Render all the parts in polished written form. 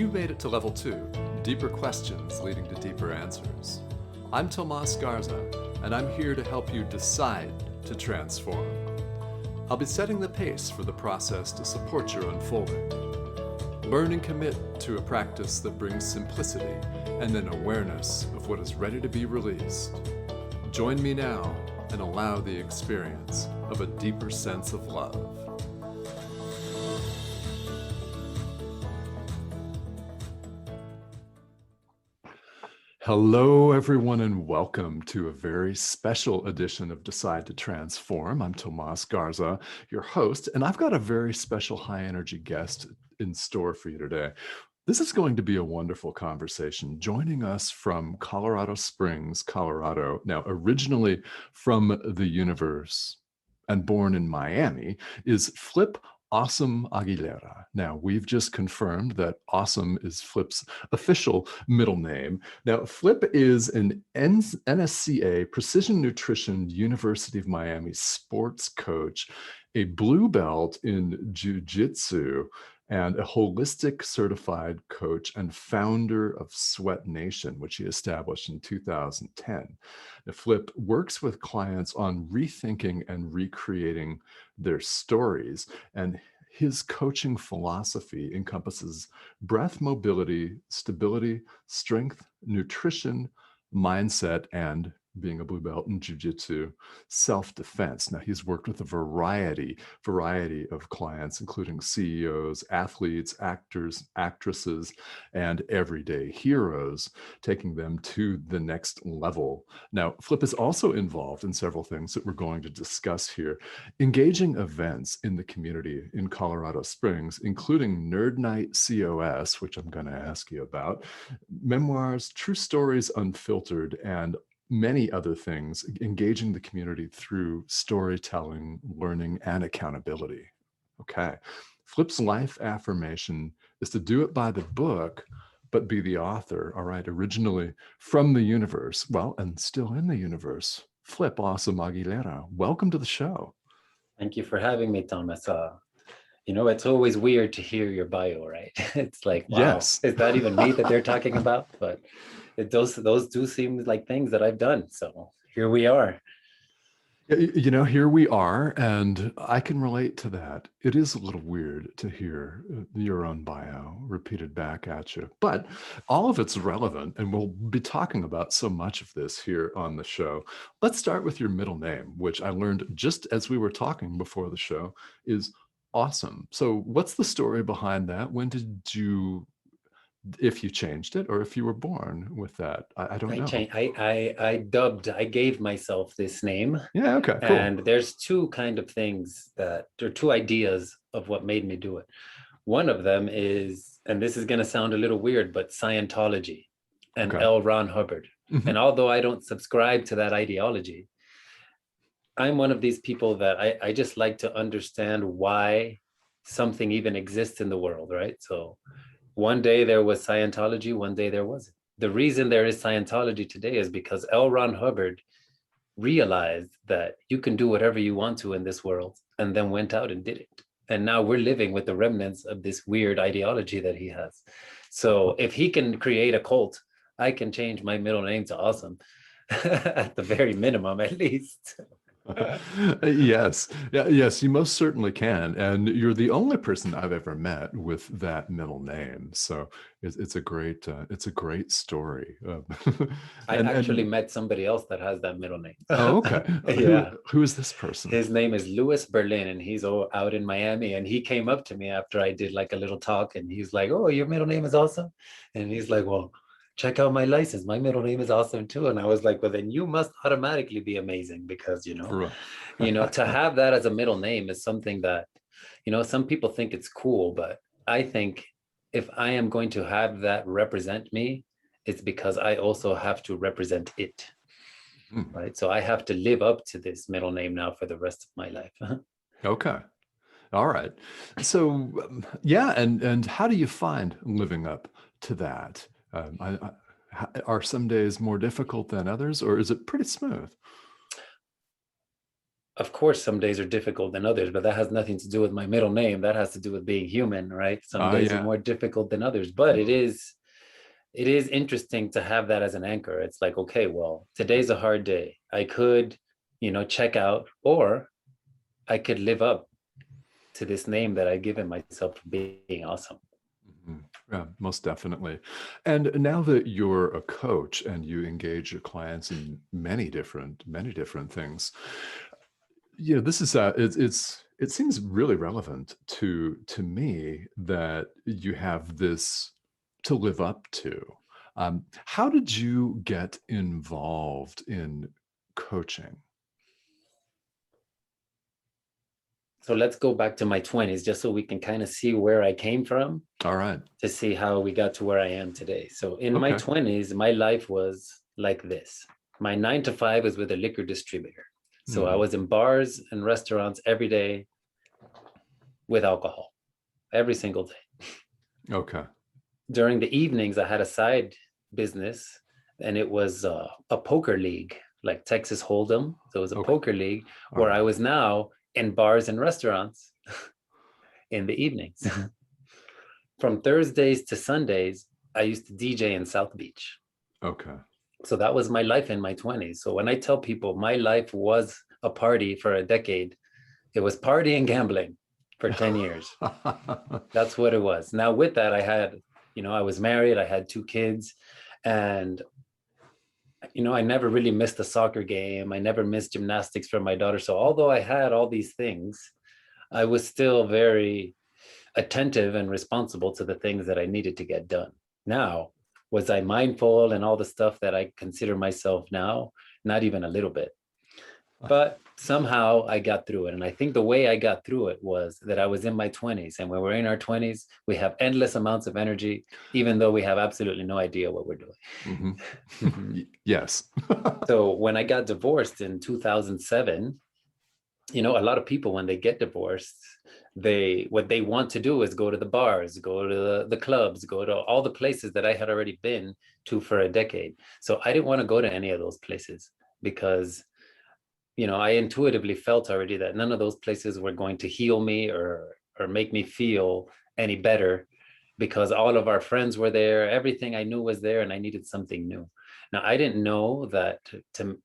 You made it to level 2, deeper questions leading to deeper answers. I'm Tomas Garza, and I'm here to help you decide to transform. I'll be setting the pace for the process to support your unfolding. Learn and commit to a practice that brings simplicity and an awareness of what is ready to be released. Join me now and allow the experience of a deeper sense of love. Hello, everyone, and welcome to a very special edition of Decide to Transform. I'm Tomas Garza, your host, and I've got a very special high-energy guest in store for you today. This is going to be a wonderful conversation. Joining us from Colorado Springs, Colorado, now originally from the universe and born in Miami, is Flip Awesome Aguilera. Now, we've just confirmed that Awesome is Flip's official middle name. Now, Flip is an NSCA Precision Nutrition University of Miami sports coach, a blue belt in jiu-jitsu, and a holistic certified coach and founder of Sweat Nation, which he established in 2010. Now, Flip works with clients on rethinking and recreating their stories, and his coaching philosophy encompasses breath, mobility, stability, strength, nutrition, mindset, and being a blue belt in jiu-jitsu, self-defense. Now, he's worked with a variety of clients, including CEOs, athletes, actors, actresses, and everyday heroes, taking them to the next level. Now, Flip is also involved in several things that we're going to discuss here, engaging events in the community in Colorado Springs, including Nerd Night COS, which I'm going to ask you about, memoirs, true stories unfiltered, and many other things, engaging the community through storytelling, learning, and accountability. Okay. Flip's life affirmation is to do it by the book, but be the author. All right. Originally from the universe, well, and still in the universe, Flip Awesome Aguilera. Welcome to the show. Thank you for having me, Thomas. It's always weird to hear your bio, right? It's like, wow, yes. Is that even me that they're talking about? But those do seem like things that I've done. So here we are. Here we are, and I can relate to that. It is a little weird to hear your own bio repeated back at you, but all of it's relevant, and we'll be talking about so much of this here on the show. Let's start with your middle name, which I learned just as we were talking before the show is Awesome. So what's the story behind that? When did you, if you changed it or if you were born with that? I don't know. I gave myself this name. Yeah, okay, cool. And there's two kind of things there are two ideas of what made me do it. One of them is, and this is going to sound a little weird, but Scientology and L. Ron Hubbard. Mm-hmm. And although I don't subscribe to that ideology, I'm one of these people that I just like to understand why something even exists in the world, right? So one day there was Scientology, one day there wasn't. The reason there is Scientology today is because L. Ron Hubbard realized that you can do whatever you want to in this world, and then went out and did it. And now we're living with the remnants of this weird ideology that he has. So if he can create a cult, I can change my middle name to Awesome, at the very minimum, at least. Yes, you most certainly can, and you're the only person I've ever met with that middle name. So it's a great story. I actually met somebody else that has that middle name. Oh, okay. Yeah. Who is this person? His name is Louis Berlin, and he's out in Miami. And he came up to me after I did like a little talk, and he's like, "Oh, your middle name is Awesome," and he's like, "Well, check out my license. My middle name is Awesome too." And I was like, well, then you must automatically be amazing, because, to have that as a middle name is something that, some people think it's cool, but I think if I am going to have that represent me, it's because I also have to represent it. Right. So I have to live up to this middle name now for the rest of my life. Okay. All right. So, and how do you find living up to that? Are some days more difficult than others, or is it pretty smooth? of course, some days are difficult than others, but that has nothing to do with my middle name. That has to do with being human, right? Some days are Yeah. more difficult than others, but Mhm. it is interesting to have that as an anchor. It's like, okay, well, today's a hard day. I could, check out, or I could live up to this name that I've given myself for being awesome. Mhm. Yeah, most definitely. And now that you're a coach and you engage your clients in many different things, this is it seems really relevant to me that you have this to live up to. How did you get involved in coaching? So let's go back to my 20s just so we can kind of see where I came from All right. to see how we got to where I am today. So in my Okay. 20s, my life was like this. My 9 to 5 was with a liquor distributor. So I Mhm. was in bars and restaurants every day with alcohol every single day. Okay. During the evenings, I had a side business, and it was a poker league, like Texas Hold'em. So it was a Okay. poker league All where I right. was now in bars and restaurants in the evenings. From Thursdays to Sundays, I used to DJ in South Beach. Okay. So that was my life in my 20s. So when I tell people my life was a party for a decade, it was party and gambling for 10 years. That's what it was. Now, with that, I was married, I had 2 kids, and, I never really missed a soccer game. I never missed gymnastics for my daughter. So, although I had all these things, I was still very attentive and responsible to the things that I needed to get done. Now, was I mindful and all the stuff that I consider myself now? Not even a little bit. But somehow I got through it. And I think the way I got through it was that I was in my 20s. And when we're in our 20s, we have endless amounts of energy, even though we have absolutely no idea what we're Mhm. doing. Yes. So when I got divorced in 2007, a lot of people, when they get divorced, what they want to do is go to the bars, go to the clubs, go to all the places that I had already been to for a decade. So I didn't want to go to any of those places because I intuitively felt already that none of those places were going to heal me or make me feel any better, because all of our friends were there, everything I knew was there, and I needed something new. Now, I didn't know that to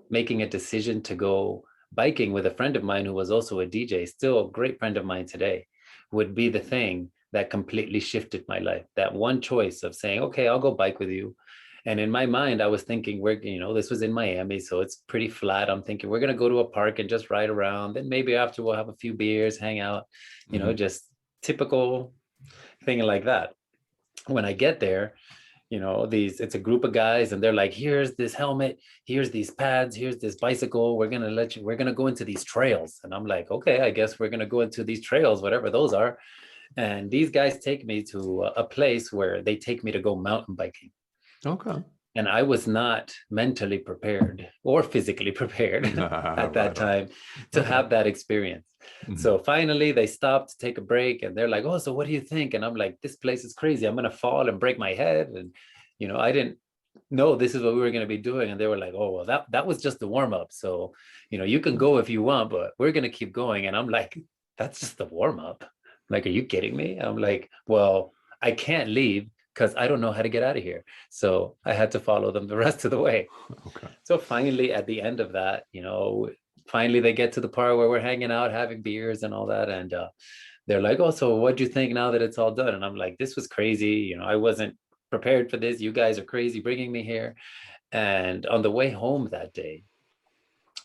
making a decision to go biking with a friend of mine who was also a DJ, still a great friend of mine today, would be the thing that completely shifted my life. That one choice of saying, okay, I'll go bike with you. And in my mind, I was thinking, this was in Miami, so it's pretty flat. I'm thinking we're going to go to a park and just ride around. Then maybe after we'll have a few beers, hang out, Mhm. just typical thing like that. When I get there, it's a group of guys and they're like, here's this helmet, here's these pads, here's this bicycle. We're going to go into these trails. And I'm like, okay, I guess we're going to go into these trails, whatever those are. And these guys take me to a place where they take me to go mountain biking. Okay. And I was not mentally prepared or physically prepared at that Right on. time to Okay. have that experience. Mhm. So finally, they stopped to take a break and they're like, oh, so what do you think? And I'm like, this place is crazy. I'm going to fall and break my head. And, I didn't know this is what we were going to be doing. And they were like, oh, well, that was just the warm up. So, you can go if you want, but we're going to keep going. And I'm like, that's just the warm up. Like, are you kidding me? I'm like, well, I can't leave because I don't know how to get out of here. So I had to follow them the rest of the way. Okay. So finally, at the end of that, finally they get to the part where we're hanging out, having beers and all that. And they're like, oh, so what do you think now that it's all done? And I'm like, this was crazy. I wasn't prepared for this. You guys are crazy bringing me here. And on the way home that day,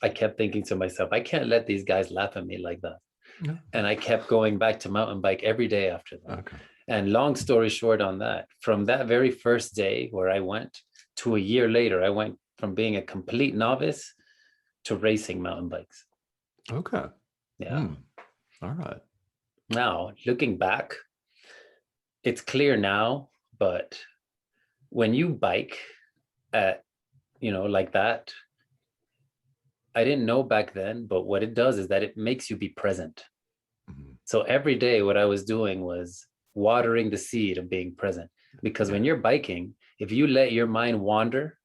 I kept thinking to myself, I can't let these guys laugh at me like that. Yeah. And I kept going back to mountain bike every day after that. Okay. And long story short on that, from that very first day where I went to a year later, I went from being a complete novice to racing mountain bikes. Okay. Yeah. Hmm. All right. Now, looking back, it's clear now, but when you bike at, like that, I didn't know back then, but what it does is that it makes you be present. Mhm. So every day, what I was doing was watering the seed of being present. Because when Yeah. you're biking, if you let your mind wander,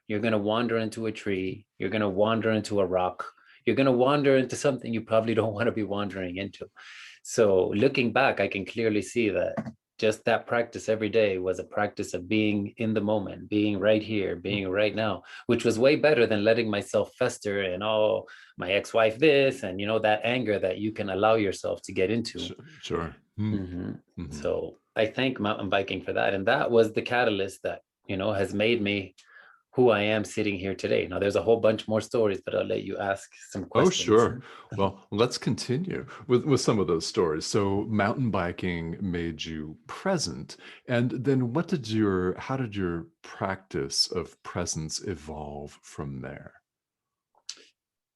you're going to wander into a tree, you're going to wander into a rock, you're going to wander into something you probably don't want to be wandering into. So looking back, I can clearly see that just that practice every day was a practice of being in the moment, being right here, being right now, which was way better than letting myself fester and, oh, my ex-wife this, and, you know, that anger that you can allow yourself to get into. Sure. So I thank mountain biking for that. And that was the catalyst that, you know, has made me who I am sitting here today. Now, there's a whole bunch more stories, but I'll let you ask some Oh, questions. sure. Well, let's continue with some of those stories. So mountain biking made you present. And then how did your practice of presence evolve from there?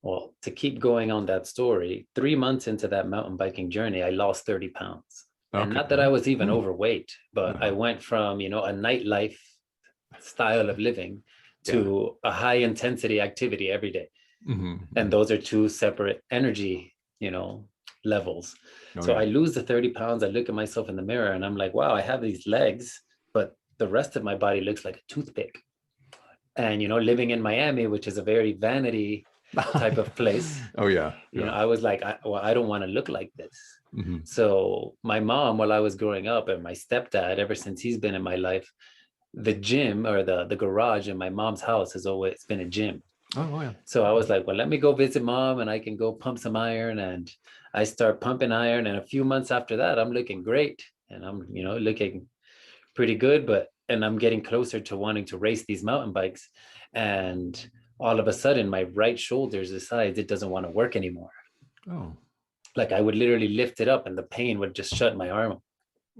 Well, to keep going on that story, 3 months into that mountain biking journey, I lost 30 pounds. And Okay. not that I was even Hmm. overweight, but I went from, you know, a nightlife style of living Yeah. to a high intensity activity every day. And Hmm. those are two separate energy, you know, levels. Oh, So yeah. I lose the 30 pounds. I look at myself in the mirror and I'm like, wow, I have these legs, but the rest of my body looks like a toothpick. And, you know, living in Miami, which is a very vanity type of place, Oh, yeah. you know, Yeah. I was like, I don't want to look like this. Hmm. So my mom, while I was growing up, and my stepdad, ever since he's been in my life, the gym or the garage in my mom's house has always been a gym. Oh, yeah. So I was like, well, let me go visit mom and I can go pump some iron. And I start pumping iron. And a few months after that, I'm looking great. And I'm, you know, looking pretty good, and I'm getting closer to wanting to race these mountain bikes. And all of a sudden, my right shoulder decides it doesn't want to work anymore. Oh. Like I would literally lift it up and the pain would just shut my arm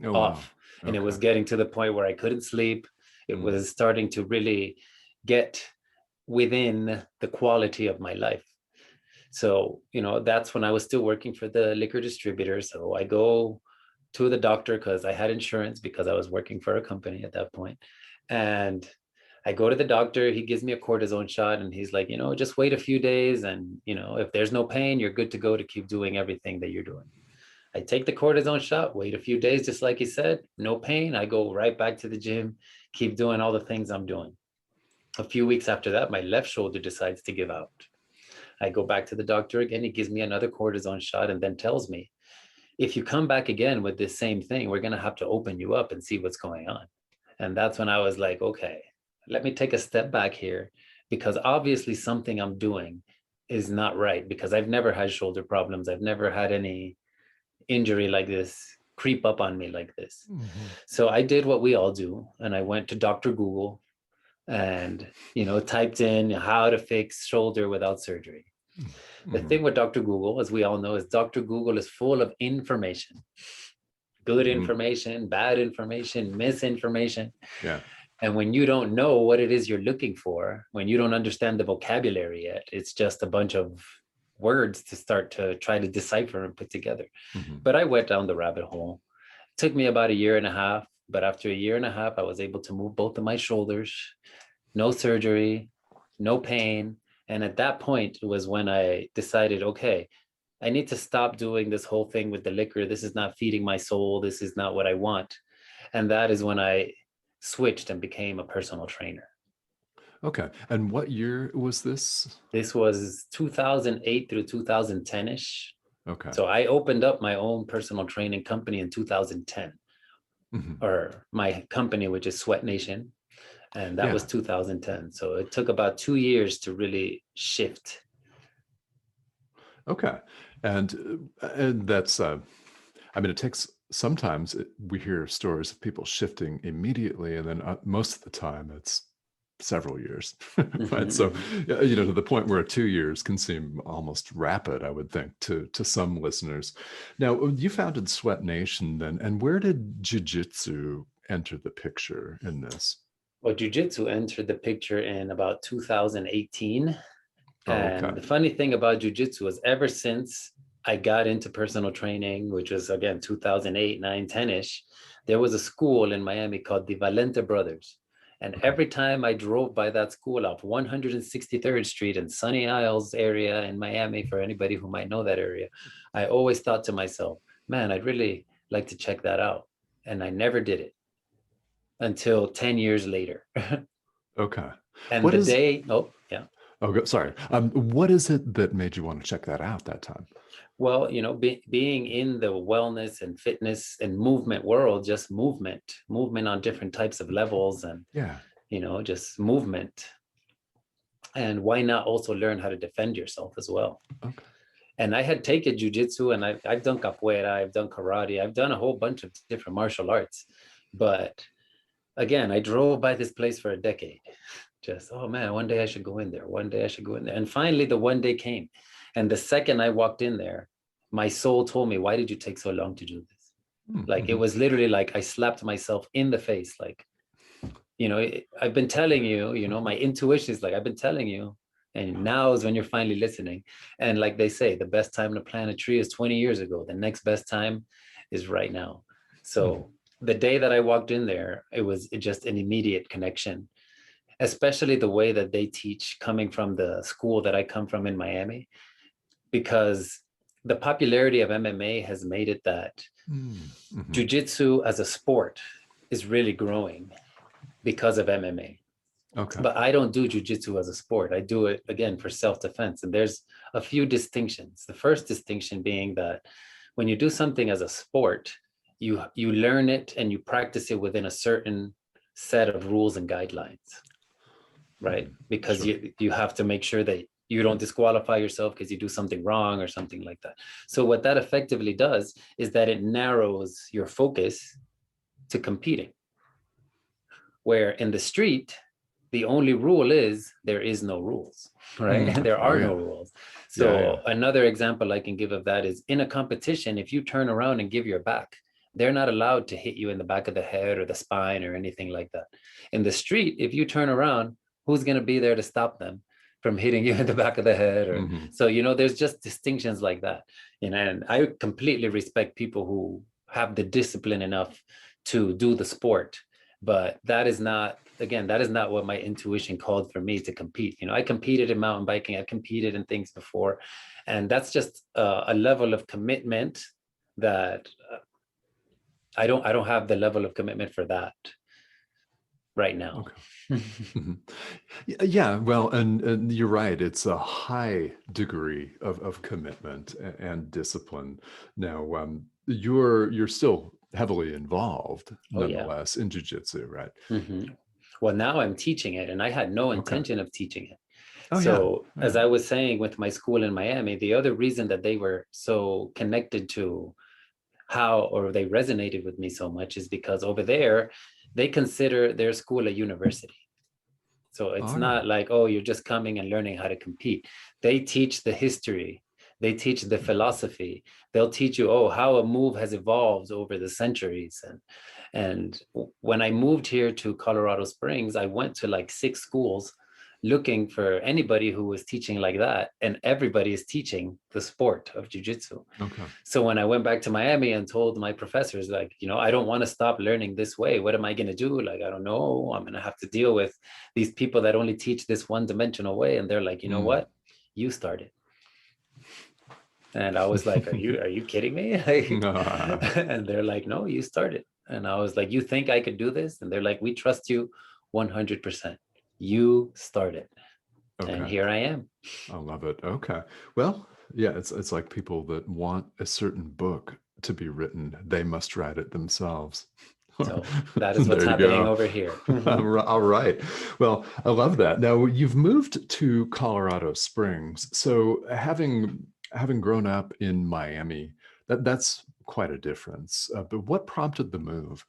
Oh, wow. off. And it Okay. was getting to the point where I couldn't sleep. It Mm. was starting to really get within the quality of my life. So, you know, that's when I was still working for the liquor distributor. So I go to the doctor because I had insurance because I was working for a company at that point. And I go to the doctor, he gives me a cortisone shot and he's like, you know, just wait a few days. And, you know, if there's no pain, you're good to go to keep doing everything that you're doing. I take the cortisone shot, wait a few days, just like he said, no pain. I go right back to the gym, keep doing all the things I'm doing. A few weeks after that, my left shoulder decides to give out. I go back to the doctor again. He gives me another cortisone shot and then tells me, if you come back again with this same thing, we're going to have to open you up and see what's going on. And that's when I was like, okay, let me take a step back here because obviously something I'm doing is not right because I've never had shoulder problems. I've never had any injury like this creep up on me like this. Hmm. So I did what we all do and I went to Dr. Google and, you know, typed in how to fix shoulder without surgery. The Hmm. thing with Dr. Google, as we all know, is Dr. Google is full of information, good Hmm. information, bad information, misinformation. Yeah. And when you don't know what it is you're looking for, when you don't understand the vocabulary yet, it's just a bunch of words to start to try to decipher and put together. Hmm. But I went down the rabbit hole. It took me about a year and a half. But after a year and a half, I was able to move both of my shoulders, no surgery, no pain. And at that point, it was when I decided, okay, I need to stop doing this whole thing with the liquor. This is not feeding my soul. This is not what I want. And that is when I switched and became a personal trainer. Okay. And what year was this? This was 2008 through 2010-ish. Okay. So I opened up my own personal training company in 2010, Hmm. or my company, which is Sweat Nation. And that was Yeah. 2010. So it took about 2 years to really shift. Okay. And that's I mean, it takes sometimes we hear stories of people shifting immediately, and then most of the time it's several years, right? So, yeah, you know, to the point where 2 years can seem almost rapid, I would think, to some listeners. Now, you founded Sweat Nation, then, and where did jujitsu enter the picture in this? Well, jujitsu entered the picture in about 2018. Oh, okay. And the funny thing about jujitsu is ever since I got into personal training, which was again 2008, 9, 10-ish, there was a school in Miami called the Valente Brothers. And Okay. every time I drove by that school off 163rd Street in Sunny Isles area in Miami, for anybody who might know that area, I always thought to myself, man, I'd really like to check that out. And I never did it until 10 years later. Okay. And What the is day, oh, yeah. Oh, sorry. What is it that made you want to check that out that time? Well, being in the wellness and fitness and movement world, just movement on different types of levels, and Yeah. just movement. And why not also learn how to defend yourself as well? Okay. And I had taken jujitsu, and I've done capoeira, I've done karate, I've done a whole bunch of different martial arts. But again, I drove by this place for a decade. Just, oh man, one day I should go in there. One day I should go in there. And finally, the one day came. And the second I walked in there, my soul told me, why did you take so long to do this? Like, it Mm-hmm. was literally like I slapped myself in the face. Like, I've been telling you, my intuition is like, I've been telling you. And now is when you're finally listening. And like they say, the best time to plant a tree is 20 years ago. The next best time is right now. So the day that I walked in there, it was just an immediate connection, especially the way that they teach coming from the school that I come from in Miami, because the popularity of MMA has made it that Mm-hmm. jujitsu as a sport is really growing because of MMA. Okay. But I don't do jujitsu as a sport. I do it again for self-defense. And there's a few distinctions. The first distinction being that when you do something as a sport, you learn it and you practice it within a certain set of rules and guidelines, right? Because Sure. you have to make sure that you don't disqualify yourself because you do something wrong or something like that. So what that effectively does is that it narrows your focus to competing. Where in the street, the only rule is there is no rules, right? There Oh are yeah. no rules. Yeah. Yeah. So another example I can give of that is in a competition, if you turn around and give your back, they're not allowed to hit you in the back of the head or the spine or anything like that. In the street, if you turn around, who's going to be there to stop them from hitting you in the back of the head? Or Mm-hmm. so, there's just distinctions like that. And I completely respect people who have the discipline enough to do the sport, but that is not what my intuition called for me to compete. I competed in mountain biking, I competed in things before, and that's just a level of commitment that I don't have the level of commitment for that right now. Okay. Mhm. Yeah, well, and you're right. It's a high degree of commitment and discipline. Now, you're still heavily involved, Oh yeah. nonetheless, in jujitsu, right? Mm-hmm. Well, now I'm teaching it, and I had no Okay. intention of teaching it. Oh yeah. So, as Yeah. I was saying with my school in Miami, the other reason that they were so connected to or they resonated with me so much is because over there, they consider their school a university. So it's All right. not like, oh, you're just coming and learning how to compete. They teach the history, they teach the philosophy. They'll teach you, oh, how a move has evolved over the centuries. And when I moved here to Colorado Springs, I went to like 6 schools looking for anybody who was teaching like that, and everybody is teaching the sport of jiu-jitsu. Okay. So when I went back to Miami and told my professors, like, I don't want to stop learning this way. What am I going to do? Like, I don't know. I'm going to have to deal with these people that only teach this one dimensional way. And they're like, you know Mm. what? You started. And I was like, are you kidding me? And they're like, no, you started. And I was like, you think I could do this? And they're like, we trust you 100%. You started. And Okay. here I am. I love it. Okay. Well, yeah, it's like people that want a certain book to be written, they must write it themselves. So that is what's There you happening go. over here. All right. Well, I love that. Now, you've moved to Colorado Springs. So having grown up in Miami, that's quite a difference. But what prompted the move?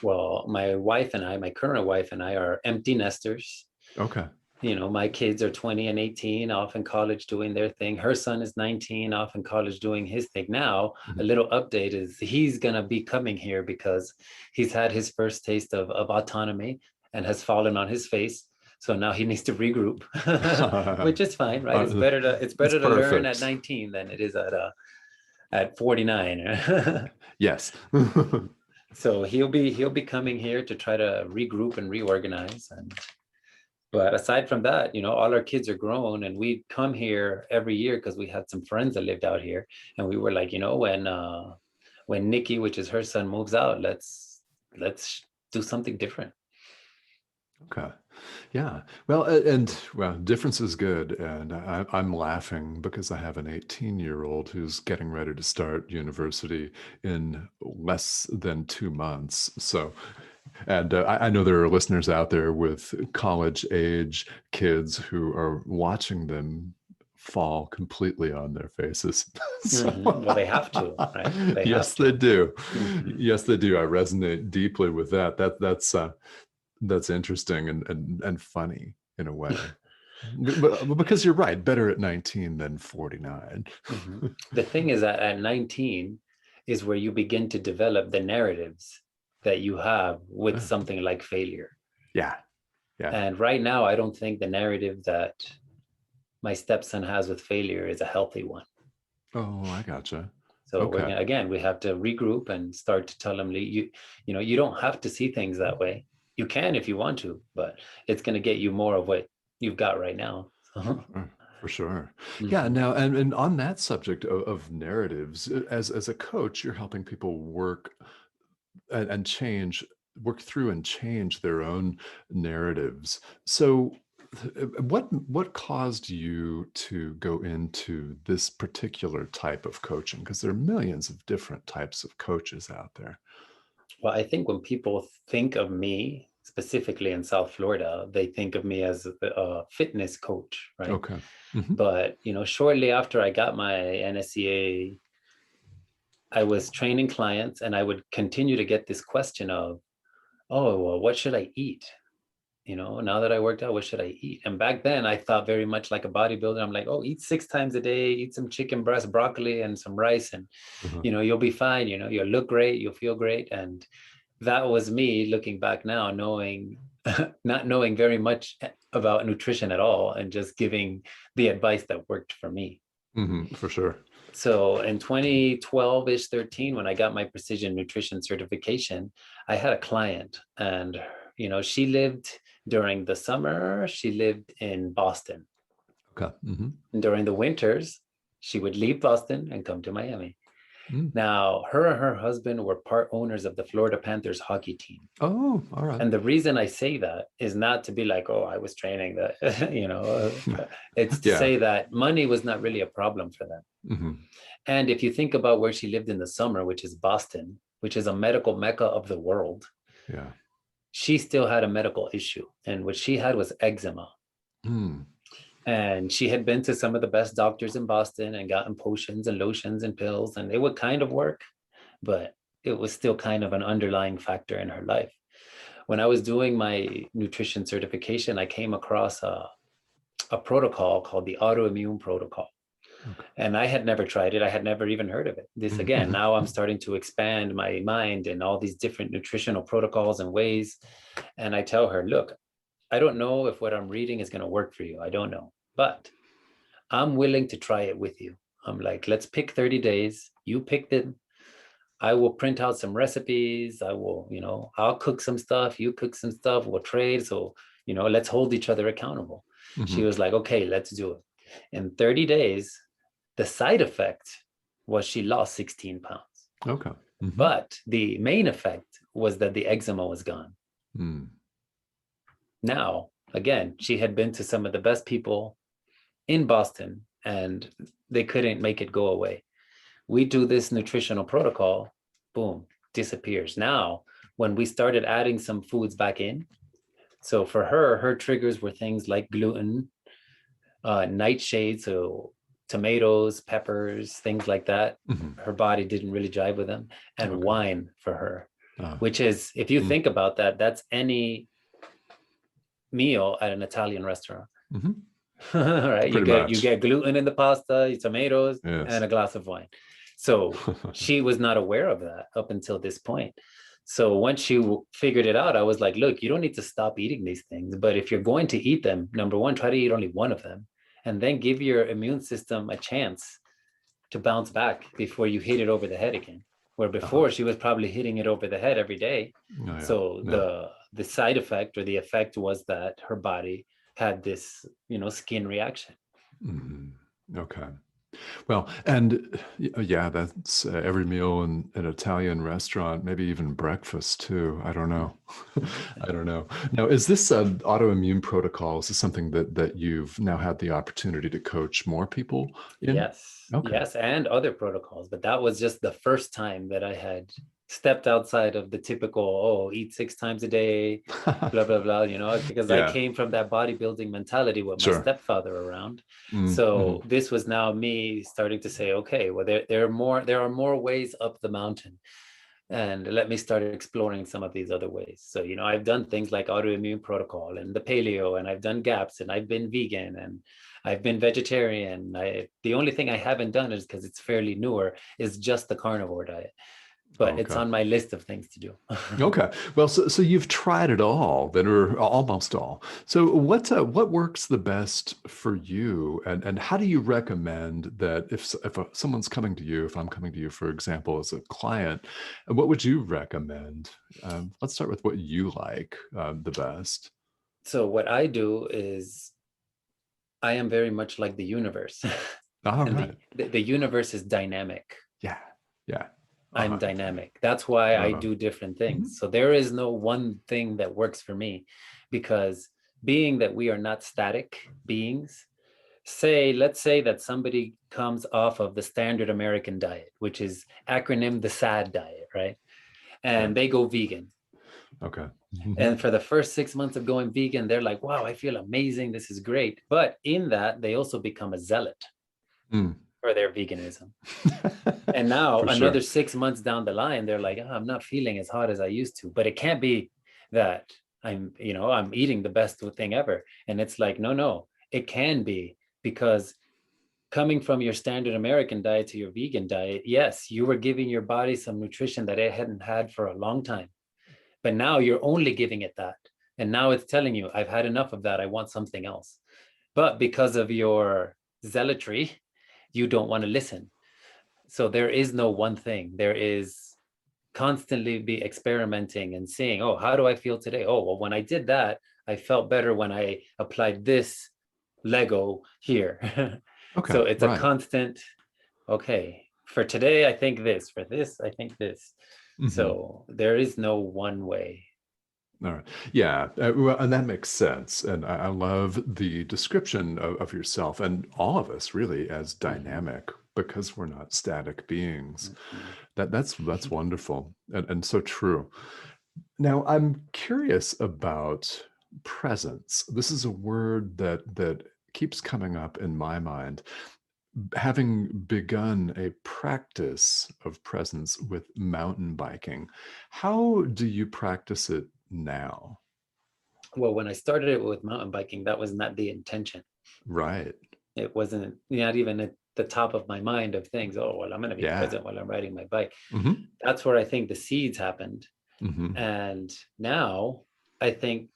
Well, my current wife and I are empty nesters. Okay. My kids are 20 and 18, off in college doing their thing. Her son is 19, off in college doing his thing. Now, a Mhm. little update is he's going to be coming here because he's had his first taste of autonomy and has fallen on his face. So now he needs to regroup, which is fine, right? It's Uh, better to it's learn at perfect. 19 than it is at 49. Yes. So he'll be coming here to try to regroup and reorganize. But aside from that, all our kids are grown, and we come here every year because we had some friends that lived out here, and we were like, when Nikki, which is her son, moves out, let's do something different. Okay. Yeah. Well, well, difference is good. And I'm laughing because I have an 18-year-old who's getting ready to start university in less than 2 months. So, and I know there are listeners out there with college age kids who are watching them fall completely on their faces. So, Well, they have to, right? They yes, have they to. do. Hmm. Yes, they do. I resonate deeply with that. That's interesting and funny in a way. But because you're right, better at 19 than 49. Hmm. The thing is that at 19 is where you begin to develop the narratives that you have with Oh, something like failure. yeah, yeah. And right now, I don't think the narrative that my stepson has with failure is a healthy one. Oh, I gotcha. So we're Okay. gonna, again, we have to regroup and start to tell them you don't have to see things that way. You can if you want to, but it's going to get you more of what you've got right now. For sure. Yeah. Mhm. Now, and on that subject of narratives, as a coach, you're helping people work and change, work through and change their own narratives. So, what caused you to go into this particular type of coaching? Because there are millions of different types of coaches out there. Well, I think when people think of me specifically in South Florida, they think of me as a fitness coach, right? Okay. Hmm. But shortly after I got my NSCA, I was training clients, and I would continue to get this question of, oh, well, what should I eat? Now that I worked out, what should I eat? And back then I thought very much like a bodybuilder. I'm like, oh, eat 6 times a day, eat some chicken breast, broccoli, and some rice, and Uh-huh. you'll be fine. You'll look great, you'll feel great. And that was me looking back now, knowing not knowing very much about nutrition at all, and just giving the advice that worked for me. For sure. So in 2012-ish, 13, when I got my precision nutrition certification, I had a client, and she lived during the summer, she lived in Boston. Okay. And during the winters, she would leave Boston and come to Miami. Mm. Now, her and her husband were part owners of the Florida Panthers hockey team. Oh, all right. And the reason I say that is not to be like, oh, I was training that, it's to Yeah. say that money was not really a problem for them. Hmm. And if you think about where she lived in the summer, which is Boston, which is a medical mecca of the world, Yeah. she still had a medical issue. And what she had was eczema. Mm. And she had been to some of the best doctors in Boston and gotten potions and lotions and pills, and it would kind of work, but it was still kind of an underlying factor in her life. When I was doing my nutrition certification, I came across a protocol called the autoimmune protocol. Okay. And I had never tried it. I had never even heard of it. This again, Mhm. now I'm starting to expand my mind in all these different nutritional protocols and ways. And I tell her, look, I don't know if what I'm reading is going to work for you. I don't know, but I'm willing to try it with you. I'm like, let's pick 30 days. You pick them. I will print out some recipes. I'll cook some stuff. You cook some stuff. We'll trade. So, let's hold each other accountable. She Mhm. was like, okay, let's do it. In 30 days, the side effect was she lost 16 pounds. Okay. Mhm. But the main effect was that the eczema was gone. Mm. Now, again, she had been to some of the best people in Boston, and they couldn't make it go away. We do this nutritional protocol, boom, disappears. Now, when we started adding some foods back in, so for her triggers were things like gluten, nightshade, so tomatoes, peppers, things like that. Mhm. Her body didn't really jive with them, and Okay. wine for her, Uh, which is, if you mm. think about that, that's any meal at an Italian restaurant. Mhm. Right? You Pretty get you much. get gluten in the pasta, tomatoes, and Yes. a glass of wine. So she was not aware of that up until this point. So once she figured it out, I was like, look, you don't need to stop eating these things, but if you're going to eat them, number one, try to eat only one of them, and then give your immune system a chance to bounce back before you hit it over the head again. Where Uh-huh. before she was probably hitting it over the head every day. Oh, yeah. So Yeah. the side effect or the effect was that her body had this, skin reaction. Mhm. Okay. Well, and yeah, that's every meal in an Italian restaurant, maybe even breakfast too. I don't know. I don't know. Now, is this an autoimmune protocol? Is this something that you've now had the opportunity to coach more people in? Yes, Okay. yes, and other protocols, but that was just the first time that I had stepped outside of the typical, oh, eat 6 times a day, blah blah blah, because I Yeah, came from that bodybuilding mentality with my sure. stepfather around. Mm-hmm. So this was now me starting to say, okay, well, there are more ways up the mountain, and let me start exploring some of these other ways. So I've done things like autoimmune protocol and the paleo, and I've done gaps, and I've been vegan, and I've been vegetarian. The only thing I haven't done is, because it's fairly newer, is just the carnivore diet, but it's Okay. on my list of things to do. Okay. Well, so you've tried it all, then, or almost all. So what works the best for you, and how do you recommend that if someone's coming to you, if I'm coming to you, for example, as a client, what would you recommend? Let's start with what you like the best. So what I do is, I am very much like the universe. All And right. the universe is dynamic. Yeah. Yeah. I'm Uh-huh. dynamic. That's why I Right on. do different Mhm. things. So there is no one thing that works for me, because being that we are not static beings, let's say that somebody comes off of the standard American diet, which is acronym the SAD diet, right? Okay. And they go vegan. Okay. Mhm. And for the first 6 months of going vegan, they're like, wow, I feel amazing. This is great. But in that, they also become a zealot Mm. for their veganism. And now For another sure. 6 months down the line, they're like, oh, I'm not feeling as hot as I used to. But it can't be that I'm eating the best thing ever. And it's like, no, it can be, because coming from your standard American diet to your vegan diet, yes, you were giving your body some nutrition that it hadn't had for a long time. But now you're only giving it that. And now it's telling you, I've had enough of that. I want something else. But because of your zealotry, you don't want to listen. So there is no one thing. There is constantly be experimenting and seeing, oh, how do I feel today? Oh, well, when I did that, I felt better when I applied this Lego here. Okay. So it's a Right. constant, okay, for today, I think this, for this, I think this. Mhm. So there is no one way. All right. Yeah. Well, and that makes sense. And I love the description of yourself and all of us really as Mhm, dynamic because we're not static beings. mhm. That's wonderful and so true. Now, I'm curious about presence. This is a word that keeps coming up in my mind. Having begun a practice of presence with mountain biking, how do you practice it now? Well, when I started it with mountain biking, that was not the intention. Right. It wasn't not even at the top of my mind of things. Oh, well, I'm going to be Yeah. present while I'm riding my bike. Mhm. That's where I think the seeds happened. Mhm. And now I think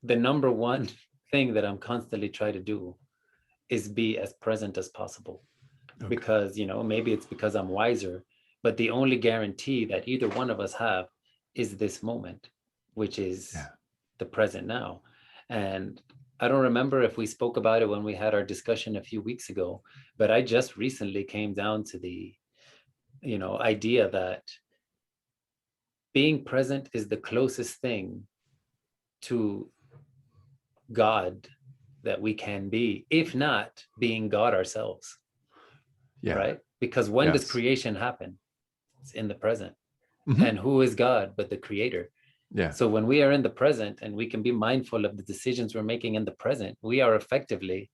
the number one thing that I'm constantly trying to do is be as present as possible, Okay. because, maybe it's because I'm wiser, but the only guarantee that either one of us have is this moment, which is Yeah. the present now. And I don't remember if we spoke about it when we had our discussion a few weeks ago, but I just recently came down to the, idea that being present is the closest thing to God that we can be, if not being God ourselves, Yeah. right? Because when does Yes. creation happen? It's in the present. Mhm. And who is God but the creator? Yeah. So when we are in the present and we can be mindful of the decisions we're making in the present, we are effectively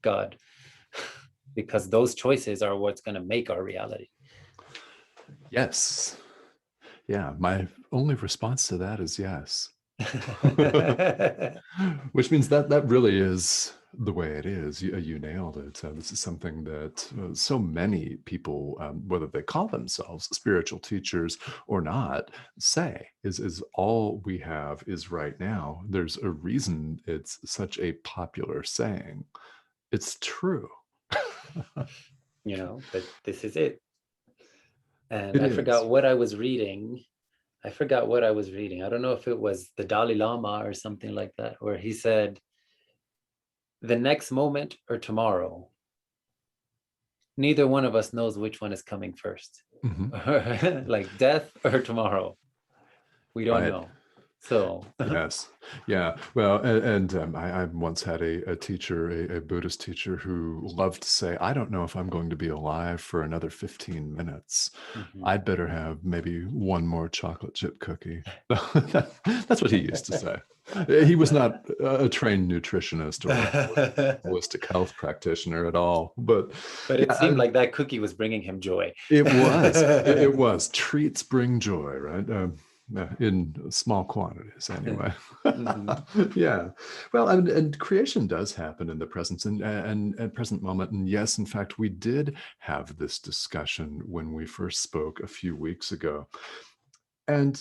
God, because those choices are what's going to make our reality. Yes. Yeah. My only response to that is yes. Which means that really is the way it is. You nailed it. This is something that so many people, whether they call themselves spiritual teachers or not, say is all we have is right now. There's a reason it's such a popular saying. It's true. But this is it. And It I is. forgot what I was reading. I don't know if it was the Dalai Lama or something like that, where he said, the next moment or tomorrow neither one of us knows which one is coming first. Like death or tomorrow. We don't Right. know. So Yes. Yeah. Well, I once had a teacher, a Buddhist teacher, who loved to say, I don't know if I'm going to be alive for another 15 minutes. mhm. I'd better have maybe one more chocolate chip cookie. That's what he used to say. He was not a trained nutritionist or a holistic health practitioner at all. But But it yeah, seemed like that cookie was bringing him joy. it was. It was. Treats bring joy, right? In small quantities, anyway. Mhm. Yeah. Well, and creation does happen in the present and present moment. And yes, in fact, we did have this discussion when we first spoke a few weeks ago. And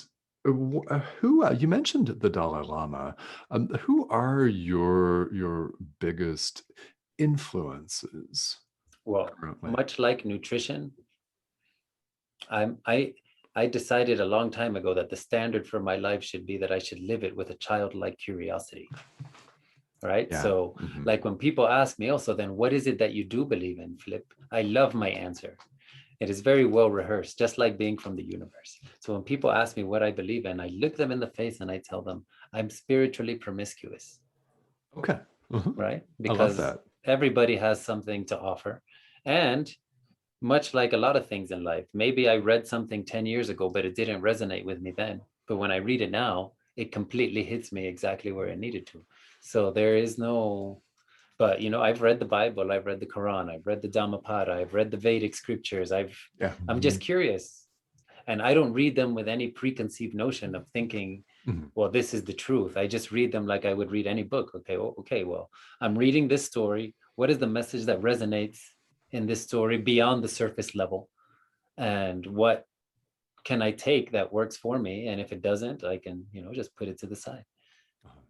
who you mentioned the Dalai Lama? Who are your biggest influences Well, currently? much like nutrition, I'm I decided a long time ago that the standard for my life should be that I should live it with a childlike curiosity. Right. Yeah. So, Hmm. like when people ask me, oh, so then what is it that you do believe in, Flip? I love my answer. It is very well rehearsed, just like being from the universe. So when people ask me what I believe in, I look them in the face and I tell them I'm spiritually promiscuous. Okay. Mhm. Right? I love Because that. everybody has something to offer. And much like a lot of things in life, maybe I read something 10 years ago, but it didn't resonate with me then. But when I read it now, it completely hits me exactly where it needed to. So there is no, but I've read the Bible, I've read the Quran, I've read the Dhammapada, I've read the Vedic scriptures. Yeah. I'm just curious. And I don't read them with any preconceived notion of thinking, Mhm. well, this is the truth. I just read them like I would read any book. Okay, well, I'm reading this story. What is the message that resonates in this story beyond the surface level? And what can I take that works for me? And if it doesn't, I can, just put it to the side.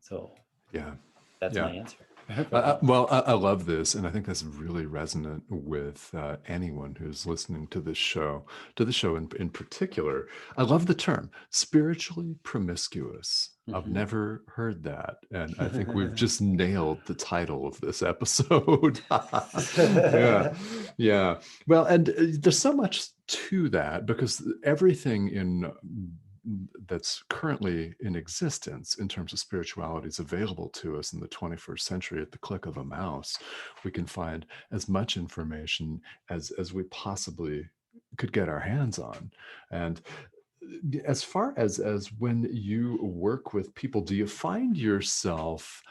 So Yeah. that's my Yeah. answer for that one. Well, I love this, and I think that's really resonant with anyone who's listening to the show in particular. I love the term spiritually promiscuous. I've Mhm. never heard that, and I think we've just nailed the title of this episode. Yeah, yeah. Well, and there's so much to that because everything in that's currently in existence in terms of spirituality is available to us in the 21st century at the click of a mouse. We can find as much information as we possibly could get our hands on. And as far as when you work with people, do you find yourself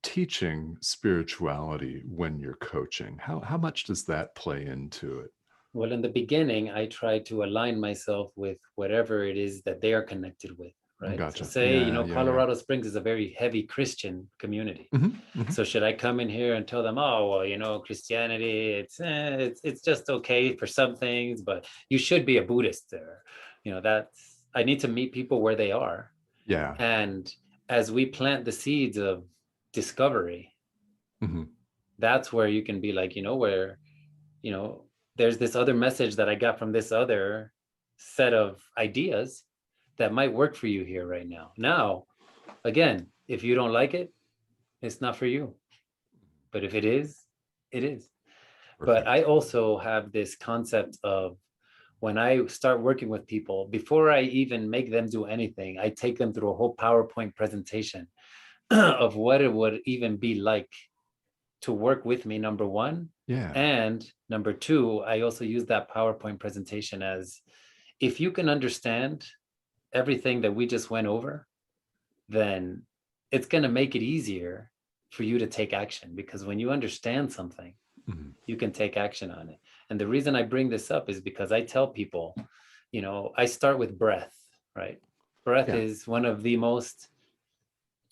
teaching spirituality when you're coaching? How much does that play into it? Well, in the beginning, I try to align myself with whatever it is that they are connected with, right? So Gotcha. say, Yeah, yeah, yeah. Colorado Springs is a very heavy Christian community. Hmm. Hmm. So should I come in here and tell them, oh, well, Christianity, it's just okay for some things, but you should be a Buddhist there. That's I need to meet people where they are. Yeah. And as we plant the seeds of discovery, Hmm. that's where you can be like, where you know, there's this other message that I got from this other set of ideas that might work for you here right now. Now, again, if you don't like it, it's not for you. But if it is, it is. But Perfect. I also have this concept of when I start working with people, before I even make them do anything, I take them through a whole PowerPoint presentation of what it would even be like to work with me, number one. Yeah. And number two, I also use that PowerPoint presentation as if you can understand everything that we just went over, then it's going to make it easier for you to take action because when you understand something, Mhm. you can take action on it. And the reason I bring this up is because I tell people, I start with breath, right? Breath Yeah. is one of the most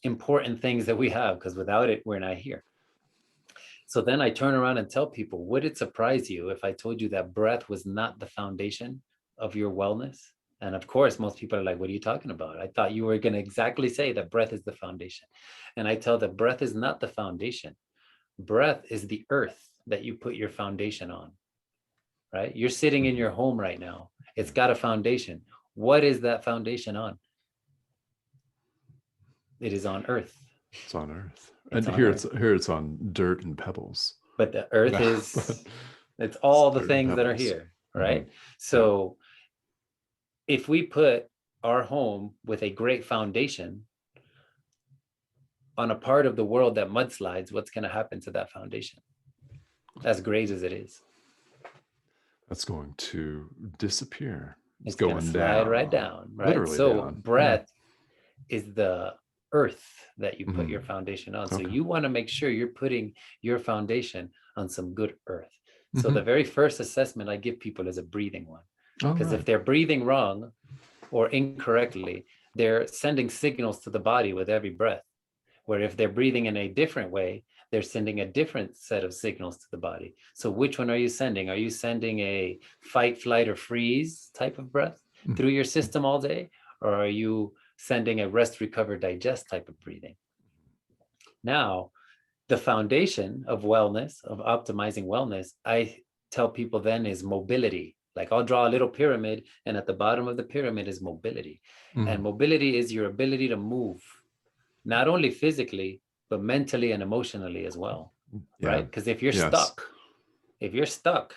important things that we have because without it, we're not here. So then I turn around and tell people, would it surprise you if I told you that breath was not the foundation of your wellness? And of course, most people are like, what are you talking about? I thought you were going to exactly say that breath is the foundation. And I tell them breath is not the foundation. Breath is the earth that you put your foundation on, right? You're sitting in Mhm. your home right now. It's Yeah. got a foundation. What is that foundation on? It is on earth. It's on Earth. It's And on earth. here it's on dirt and pebbles. But the earth Yeah. But is It's all the Certain things that are pebbles. here, right? Yeah. So if we put our home with a great foundation on a part of the world that mudslides, what's going to happen to that foundation? As great as it is, That's going to disappear. It's it's going to going slide right down, down, right? literally So down. Yeah. breath is the earth that you put your Mhm. foundation on. So Okay. you want to make sure you're putting your foundation on some good earth. So the Mhm. very first assessment I give people is a breathing one. All Because right. if they're breathing wrong or incorrectly, they're sending signals to the body with every breath. Where if they're breathing in a different way, they're sending a different set of signals to the body. So which one are you sending? Are you sending a fight, flight, or freeze type of breath Mm. through your system all day? Or are you sending a rest, recover, digest type of breathing? Now, the foundation of wellness, of optimizing wellness, I tell people then is mobility. Like I'll draw a little pyramid, and at the bottom of the pyramid is mobility. And Mhm. mobility is your ability to move, not only physically, but mentally and emotionally as well, Yeah. right? Because if you're Yes. stuck, if you're stuck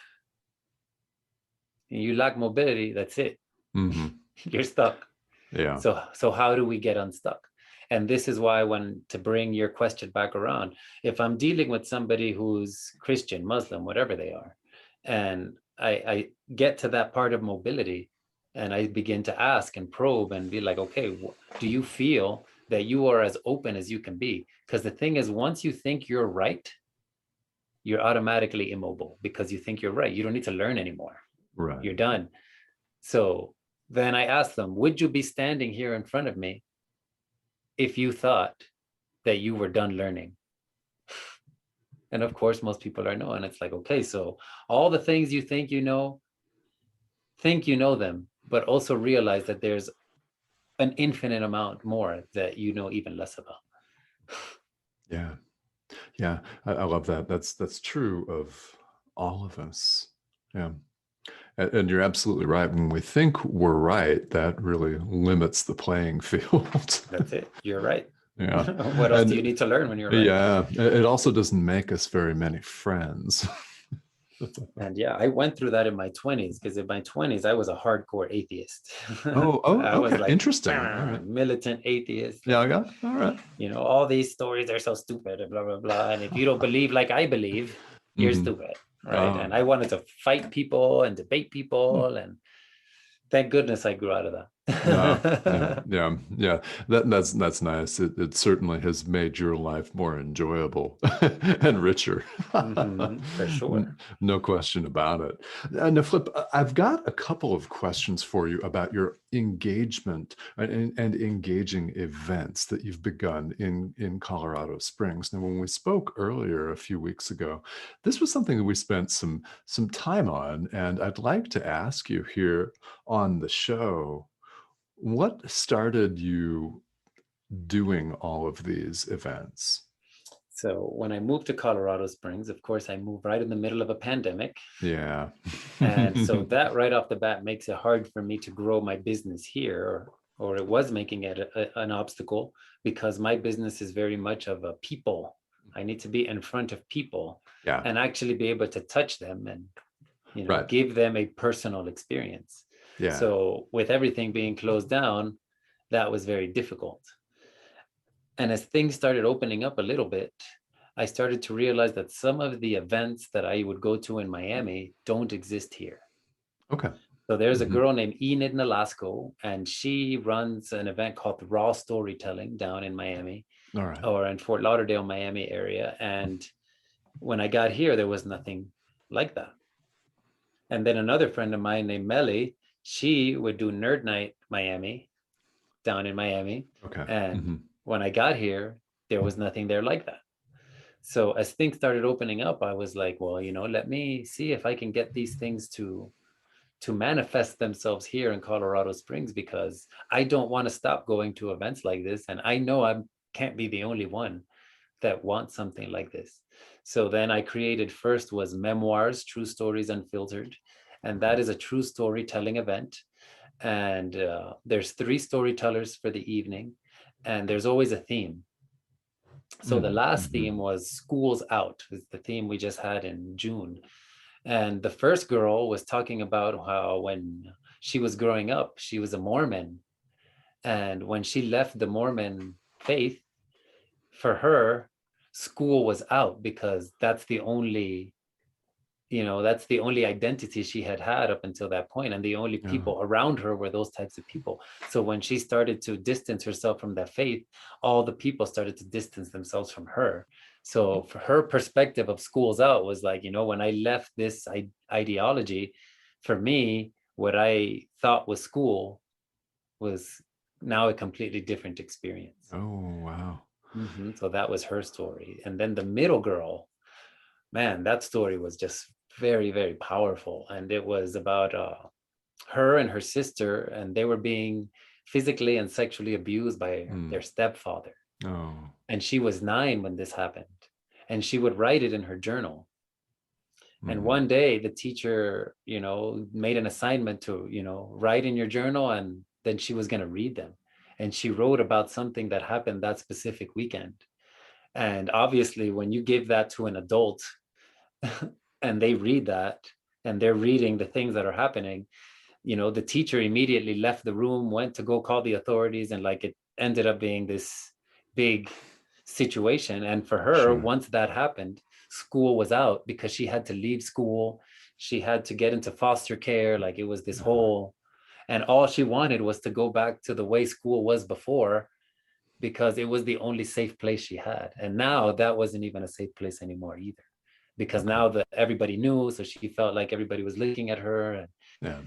and you lack mobility, that's it. Mhm. You're stuck. Yeah. So how do we get unstuck? And this is why, when to bring your question back around, if I'm dealing with somebody who's Christian, Muslim, whatever they are, and I get to that part of mobility and I begin to ask and probe and be like, okay, do you feel that you are as open as you can be? Because the thing is, once you think you're right, you're automatically immobile because you think you're right. You don't need to learn anymore. Right. You're done. So then I asked them, would you be standing here in front of me if you thought that you were done learning? And of course, most people are no. And it's like, okay, so all the things you think you know them, but also realize that there's an infinite amount more that you know even less about. Yeah. Yeah. I love that. That's true of all of us. Yeah. And you're absolutely right. When we think we're right, that really limits the playing field. That's it. You're right. Yeah. What else do you And need to learn when you're right? yeah, it also doesn't make us very many friends. And yeah, I went through that in my 20s, because in my 20s, I was a hardcore atheist. Oh, I was okay. like Interesting. All right. militant atheist. Yeah, Like, I got it. All right. all these stories are so stupid and blah, blah, blah. And if you don't believe like I believe, you're Mm-hmm. stupid. Right. Oh, And I wanted to fight people and debate hmm. people. And thank goodness I grew out of Yeah, yeah, that. yeah, yeah. That's nice. It certainly has made your life more enjoyable and richer. For sure. No question about it. Now, Flip, I've got a couple of questions for you about your engagement and engaging events that you've begun in Colorado Springs. Now, when we spoke earlier a few weeks ago, this was something that we spent some time on, and I'd like to ask you here on the show, what started you doing all of these events? So when I moved to Colorado Springs, of course, I moved right in the middle of a pandemic. Yeah. And so that right off the bat makes it hard for me to grow my business here, or it was making it an obstacle, because my business is very much of a people. I need to be in front of people Yeah. and actually be able to touch them and, Right. give them a personal experience. Yeah. So with everything being closed down, that was very difficult. And as things started opening up a little bit, I started to realize that some of the events that I would go to in Miami don't exist here. Okay. So there's a Mhm. girl named Enid Nolasco, and she runs an event called Raw Storytelling down in Miami, All right. or in Fort Lauderdale, Miami area. And when I got here, there was nothing like that. And then another friend of mine named Melly, she would do Nerd Night Miami down in Miami. Okay. And Mhm. when I got here, there was nothing there like that. So as things started opening up, I was like, well, let me see if I can get these things to manifest themselves here in Colorado Springs, because I don't want to stop going to events like this. And I know I can't be the only one that wants something like this. So then I created, first was Memoirs, True Stories Unfiltered. And Okay. that is a true storytelling event. And there's 3 storytellers for the evening, and there's always a theme. So the last theme Mhm. was Schools Out, is the theme we just had in June. And the first girl was talking about how when she was growing up, she was a Mormon. And when she left the Mormon faith, for her, school was out because that's the only, that's the only identity she had had up until that point, and the only Yeah. people around her were those types of people. So when she started to distance herself from that faith, all the people started to distance themselves from her. So for her perspective of schools out was like, when I left this ideology, for me, what I thought was school was now a completely different experience. Oh, wow. So that was her story. And then the middle girl, man, that story was just very, very powerful. And it was about her and her sister, and they were being physically and sexually abused by their stepfather. Oh. And she was 9 when this happened. And she would write it in her journal. And one day the teacher, made an assignment to, write in your journal, and then she was going to read them. And she wrote about something that happened that specific weekend. And obviously, when you give that to an adult and they read that and they're reading the things that are happening, the teacher immediately left the room, went to go call the authorities, and like it ended up being this big situation. And for her, Sure. once that happened, school was out because she had to leave school. She had to get into foster care. Like it was this whole, and all she wanted was to go back to the way school was before, because it was the only safe place she had. And now that wasn't even a safe place anymore either, because Okay. now that everybody knew, so she felt like everybody was looking at her. Yeah.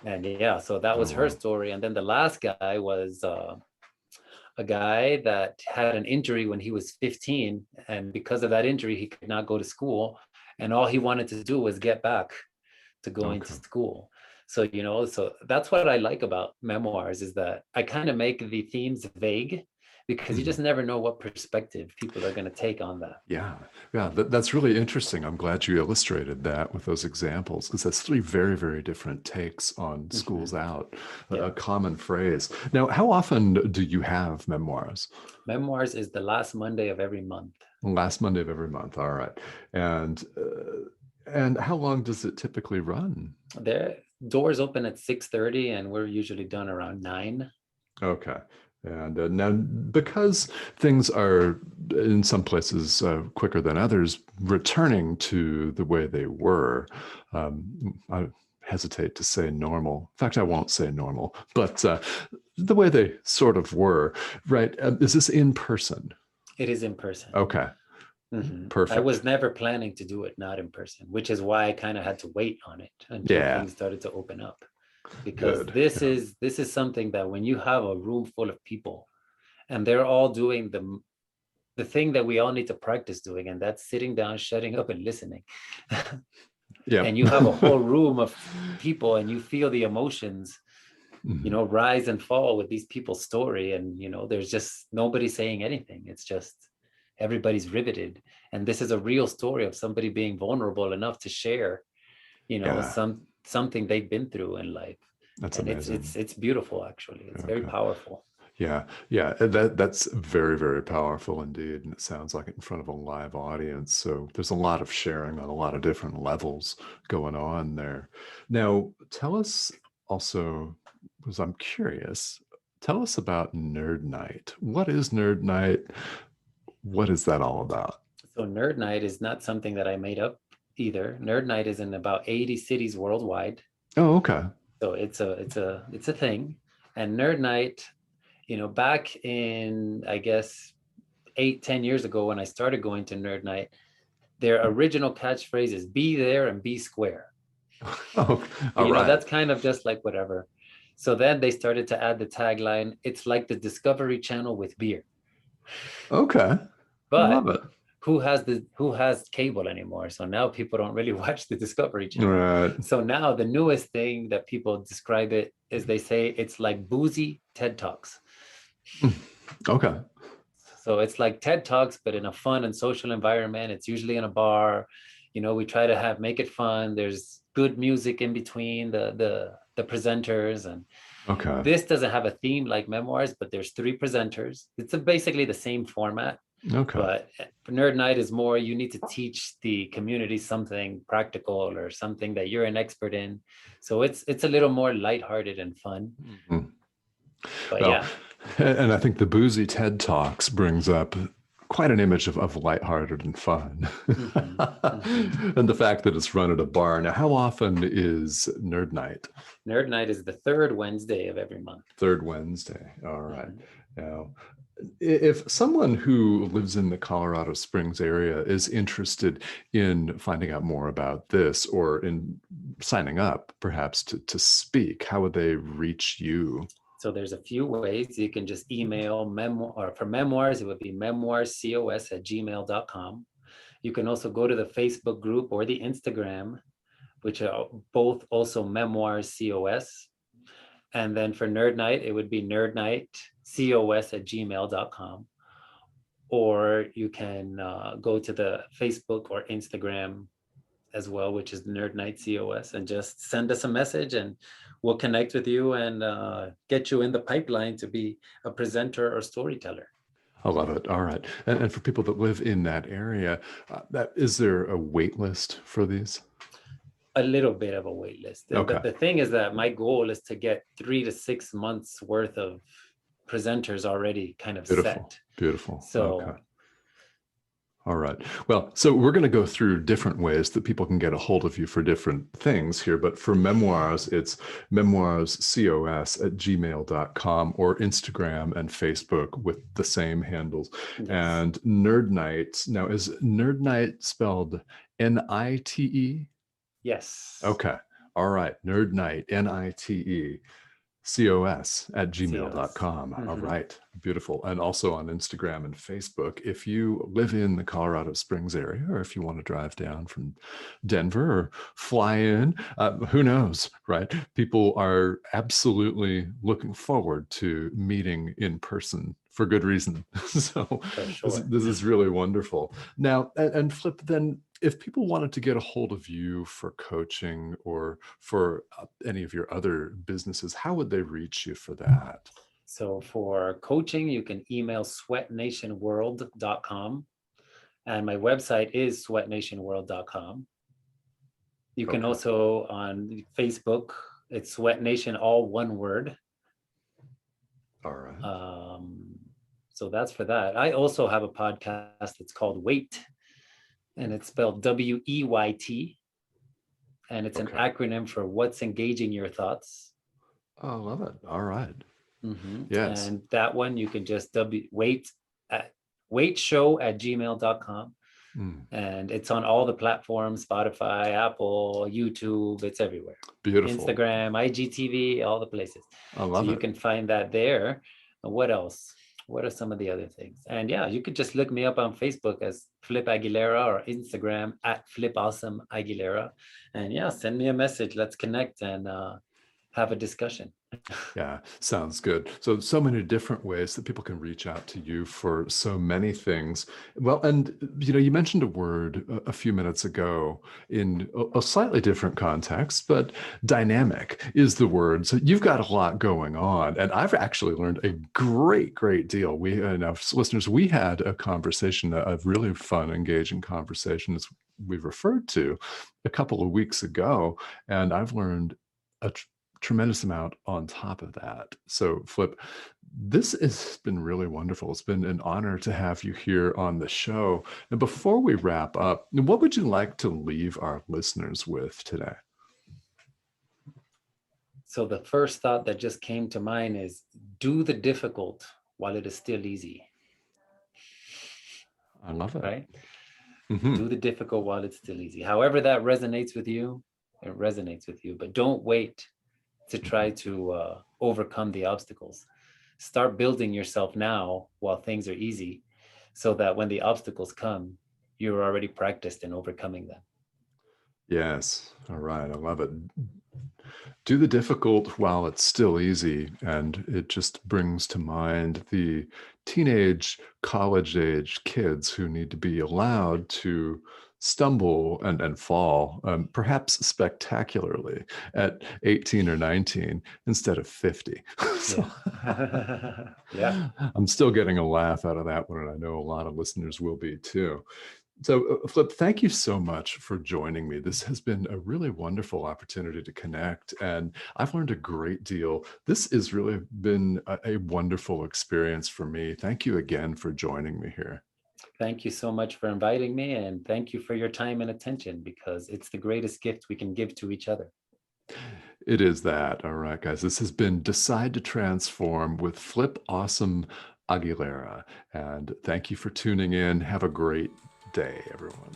And yeah, so that Oh, was her wow. story. And then the last guy was a guy that had an injury when he was 15, and because of that injury he could not go to school, and all he wanted to do was get back to going to Okay. school. So so that's what I like about memoirs, is that I kind of make the themes vague, because you just never know what perspective people are going to take on that. Yeah, yeah, that's really interesting. I'm glad you illustrated that with those examples, because that's three very, very different takes on schools out, Yeah. a common phrase. Now, how often do you have memoirs? Memoirs is the last Monday of every month. Last Monday of every month. All right. And how long does it typically run? Their doors open at 6:30, and we're usually done around 9. Okay. And now, because things are in some places quicker than others, returning to the way they were, I hesitate to say normal. In fact, I won't say normal, but the way they sort of were, right? Is this in person? It is in person. Okay, I perfect. was never planning to do it not in person, which is why I kind of had to wait on it until Yeah, things started to open up. Because good. this Yeah. is this is something that when you have a room full of people and they're all doing the thing that we all need to practice doing, and that's sitting down, shutting up, and listening. Yep. And you have a whole room of people, and you feel the emotions, Mhm. rise and fall with these people's story. And there's just nobody saying anything. It's just everybody's riveted. And this is a real story of somebody being vulnerable enough to share, Yeah, something they've been through in life. that's And it's amazing. it's it's beautiful, actually. It's very Okay. powerful. Yeah, yeah, that's very, very powerful indeed, and it sounds like it in front of a live audience. So there's a lot of sharing on a lot of different levels going on there. Now, tell us also, because I'm curious, tell us about Nerd Night. What is Nerd Night? What is that all about? So Nerd Night is not something that I made up either. Nerd Night is in about 80 cities worldwide. Oh, okay. So it's a thing. And Nerd Night, back in, I guess, 8-10 years ago, when I started going to Nerd Night, their original catchphrase is "be there and be square." Oh, But all right. that's kind of just like whatever. So then they started to add the tagline, "It's like the Discovery Channel with beer." Okay. I love But it. who has cable anymore? So now people don't really watch the Discovery Channel. Right. So now the newest thing that people describe it is, they say it's like boozy TED Talks. Okay. So it's like TED Talks, but in a fun and social environment. It's usually in a bar. We try to make it fun. There's good music in between the presenters. And Okay. this doesn't have a theme like memoirs, but there's 3 presenters. It's basically the same format. Okay. But nerd night is more, you need to teach the community something practical or something that you're an expert in. So it's a little more lighthearted and fun. Mhm. But Well, yeah. and I think the Boozy TED Talks brings up quite an image of lighthearted and fun. Mm-hmm, mm-hmm. And the fact that it's run at a bar. Now, how often is Nerd Night? Nerd night is the third Wednesday of every month. Third Wednesday. All right. Mm-hmm. Now, if someone who lives in the Colorado Springs area is interested in finding out more about this or in signing up perhaps to speak, how would they reach you? So there's a few ways. You can just email memoir, or for memoirs, it would be memoirscos@gmail.com. You can also go to the Facebook group or the Instagram, which are both also Memoirs COS. And then for Nerd Night, it would be nerdnightcos@gmail.com. Or you can go to the Facebook or Instagram as well, which is Nerd Night COS, and just send us a message and we'll connect with you and get you in the pipeline to be a presenter or storyteller. I love it. All right. And for people that live in that area, is there a wait list for these? A little bit of a wait list. Okay. The thing is that my goal is to get 3 to 6 months worth of presenters already kind of Beautiful. set. Beautiful. So Okay. All right. Well, so we're going to go through different ways that people can get a hold of you for different things here. But for memoirs, it's memoirscos@gmail.com or Instagram and Facebook with the same handles. yes. And Nerd Night. Now, is Nerd Night spelled NITE? Yes. Okay. All right. Nerd Night, NITE. COS@gmail.com. Mm-hmm. All right. Beautiful. And also on Instagram and Facebook. If you live in the Colorado Springs area, or if you want to drive down from Denver or fly in, who knows, right? People are absolutely looking forward to meeting in person for good reason. So sure. this is really wonderful. Now, and Flip, then if people wanted to get a hold of you for coaching or for any of your other businesses, how would they reach you for that? So for coaching, you can email sweatnationworld.com. And my website is sweatnationworld.com. You can also on Facebook, it's Sweat Nation, all one word. All right. So that's for that. I also have a podcast that's called Wait, and it's spelled WEYT. And it's an acronym for What's Engaging Your Thoughts. Oh, I love it. All right. Mm-hmm. Yes. And that one you can just waitshow@gmail.com. And it's on all the platforms, Spotify, Apple, YouTube, it's everywhere. Beautiful. Instagram, IGTV, all the places. I love it. So you can find that there. What else? What are some of the other things? And yeah, you could just look me up on Facebook as Flip Aguilera or Instagram @FlipAwesomeAguilera. And yeah, send me a message. Let's connect and have a discussion. Yeah, sounds good. So many different ways that people can reach out to you for so many things. Well, and you mentioned a word a few minutes ago in a slightly different context, but dynamic is the word. So you've got a lot going on, and I've actually learned a great deal. We, now, listeners, we had a conversation, a really fun, engaging conversation, as we referred to a couple of weeks ago, and I've learned a tremendous amount on top of that. So Flip, this has been really wonderful. It's been an honor to have you here on the show. And before we wrap up, what would you like to leave our listeners with today? So the first thought that just came to mind is do the difficult while it is still easy. I love it. Right? Mm-hmm. Do the difficult while it's still easy. However that resonates with you, it resonates with you. But don't wait to try to overcome the obstacles. Start building yourself now while things are easy, so that when the obstacles come, you're already practiced in overcoming them. Yes. All right. I love it. Do the difficult while it's still easy. And it just brings to mind the teenage, college age kids who need to be allowed to stumble and fall, perhaps spectacularly at 18 or 19 instead of 50. So Yeah. Yeah. I'm still getting a laugh out of that one, and I know a lot of listeners will be too. So, Flip, thank you so much for joining me. This has been a really wonderful opportunity to connect, and I've learned a great deal. This has really been a wonderful experience for me. Thank you again for joining me here. Thank you so much for inviting me, and thank you for your time and attention, because it's the greatest gift we can give to each other. It is that. All right, guys. This has been Decide to Transform with Flip Awesome Aguilera. And thank you for tuning in. Have a great day, everyone.